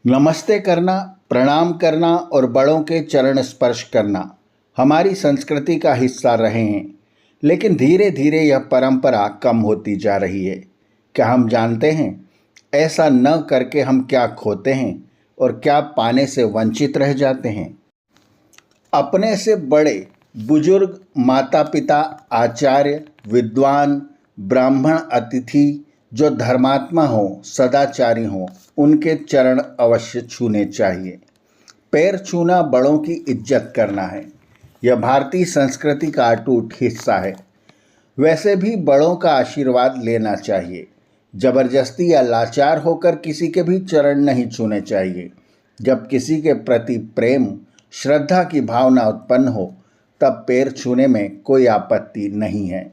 नमस्ते करना, प्रणाम करना और बड़ों के चरण स्पर्श करना हमारी संस्कृति का हिस्सा रहे हैं, लेकिन धीरे धीरे यह परंपरा कम होती जा रही है। क्या हम जानते हैं ऐसा न करके हम क्या खोते हैं और क्या पाने से वंचित रह जाते हैं? अपने से बड़े बुजुर्ग, माता पिता, आचार्य, विद्वान, ब्राह्मण, अतिथि जो धर्मात्मा हो, सदाचारी हो, उनके चरण अवश्य छूने चाहिए। पैर छूना बड़ों की इज्जत करना है। यह भारतीय संस्कृति का अटूट हिस्सा है। वैसे भी बड़ों का आशीर्वाद लेना चाहिए। जबरदस्ती या लाचार होकर किसी के भी चरण नहीं छूने चाहिए। जब किसी के प्रति प्रेम, श्रद्धा की भावना उत्पन्न हो, तब पैर छूने में कोई आपत्ति नहीं है।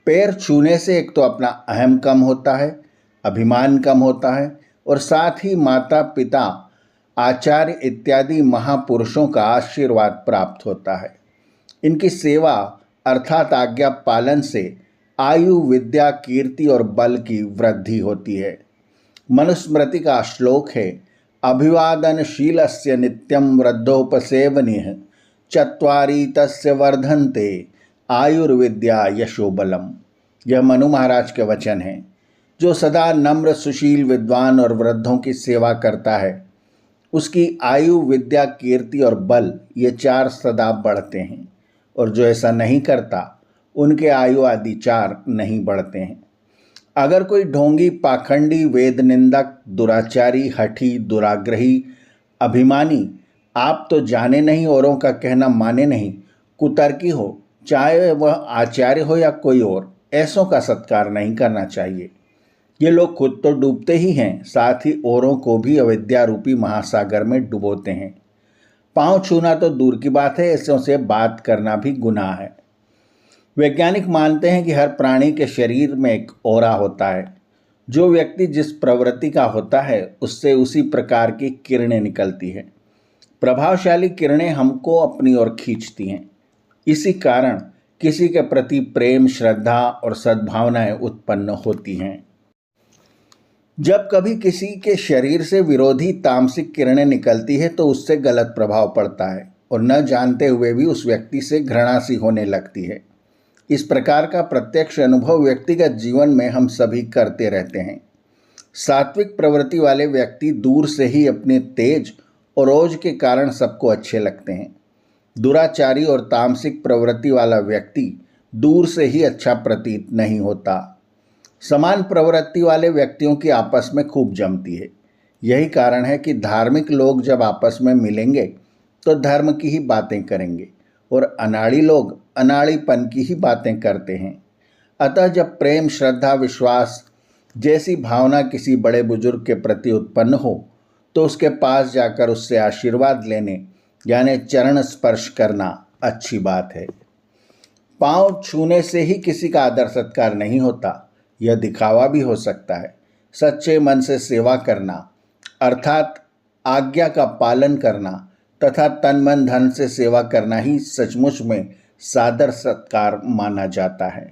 पैर छूने से एक तो अपना अहम कम होता है, अभिमान कम होता है और साथ ही माता पिता, आचार्य इत्यादि महापुरुषों का आशीर्वाद प्राप्त होता है। इनकी सेवा अर्थात आज्ञा पालन से आयु, विद्या, कीर्ति और बल की वृद्धि होती है। मनुस्मृति का श्लोक है, अभिवादनशीलस्य नित्यं वृद्धोपसेवनीय चत्वारि तस्य वर्धन्ते आयुर्विद्या यशोबलम। यह मनु महाराज के वचन हैं। जो सदा नम्र, सुशील, विद्वान और वृद्धों की सेवा करता है, उसकी आयु, विद्या, कीर्ति और बल ये चार सदा बढ़ते हैं, और जो ऐसा नहीं करता उनके आयु आदि चार नहीं बढ़ते हैं। अगर कोई ढोंगी, पाखंडी, वेद निंदक, दुराचारी, हठी, दुराग्रही, अभिमानी, आप तो जाने नहीं, औरों का कहना माने नहीं, कुतर्की हो, चाहे वह आचार्य हो या कोई और, ऐसों का सत्कार नहीं करना चाहिए। ये लोग खुद तो डूबते ही हैं, साथ ही औरों को भी अविद्या रूपी महासागर में डुबोते हैं। पांव छूना तो दूर की बात है, ऐसों से बात करना भी गुनाह है। वैज्ञानिक मानते हैं कि हर प्राणी के शरीर में एक ऑरा होता है। जो व्यक्ति जिस प्रवृत्ति का होता है, उससे उसी प्रकार की किरणें निकलती हैं। प्रभावशाली किरणें हमको अपनी ओर खींचती हैं। इसी कारण किसी के प्रति प्रेम, श्रद्धा और सद्भावनाएं उत्पन्न होती हैं। जब कभी किसी के शरीर से विरोधी तामसिक किरणें निकलती है तो उससे गलत प्रभाव पड़ता है और न जानते हुए भी उस व्यक्ति से घृणा सी होने लगती है। इस प्रकार का प्रत्यक्ष अनुभव व्यक्तिगत जीवन में हम सभी करते रहते हैं। सात्विक प्रवृत्ति वाले व्यक्ति दूर से ही अपने तेज और ओज के कारण सबको अच्छे लगते हैं। दुराचारी और तामसिक प्रवृत्ति वाला व्यक्ति दूर से ही अच्छा प्रतीत नहीं होता। समान प्रवृत्ति वाले व्यक्तियों की आपस में खूब जमती है। यही कारण है कि धार्मिक लोग जब आपस में मिलेंगे तो धर्म की ही बातें करेंगे और अनाड़ी लोग अनाड़ीपन की ही बातें करते हैं। अतः जब प्रेम, श्रद्धा, विश्वास जैसी भावना किसी बड़े बुजुर्ग के प्रति उत्पन्न हो तो उसके पास जाकर उससे आशीर्वाद लेने यानी चरण स्पर्श करना अच्छी बात है। पांव छूने से ही किसी का आदर सत्कार नहीं होता, यह दिखावा भी हो सकता है। सच्चे मन से सेवा करना अर्थात आज्ञा का पालन करना तथा तन मन धन से सेवा करना ही सचमुच में सादर सत्कार माना जाता है।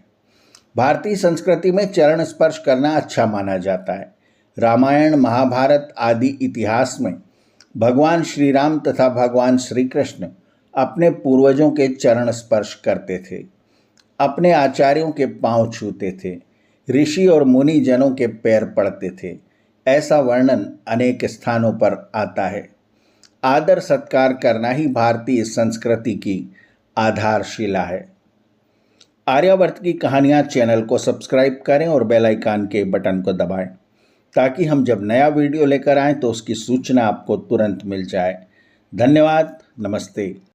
भारतीय संस्कृति में चरण स्पर्श करना अच्छा माना जाता है। रामायण, महाभारत आदि इतिहास में भगवान श्री राम तथा भगवान श्री कृष्ण अपने पूर्वजों के चरण स्पर्श करते थे, अपने आचार्यों के पांव छूते थे, ऋषि और मुनि जनों के पैर पड़ते थे। ऐसा वर्णन अनेक स्थानों पर आता है। आदर सत्कार करना ही भारतीय संस्कृति की आधारशिला है। आर्यावर्त की कहानियाँ चैनल को सब्सक्राइब करें और बेल आइकन के बटन को दबाएं, ताकि हम जब नया वीडियो लेकर आएँ तो उसकी सूचना आपको तुरंत मिल जाए। धन्यवाद। नमस्ते।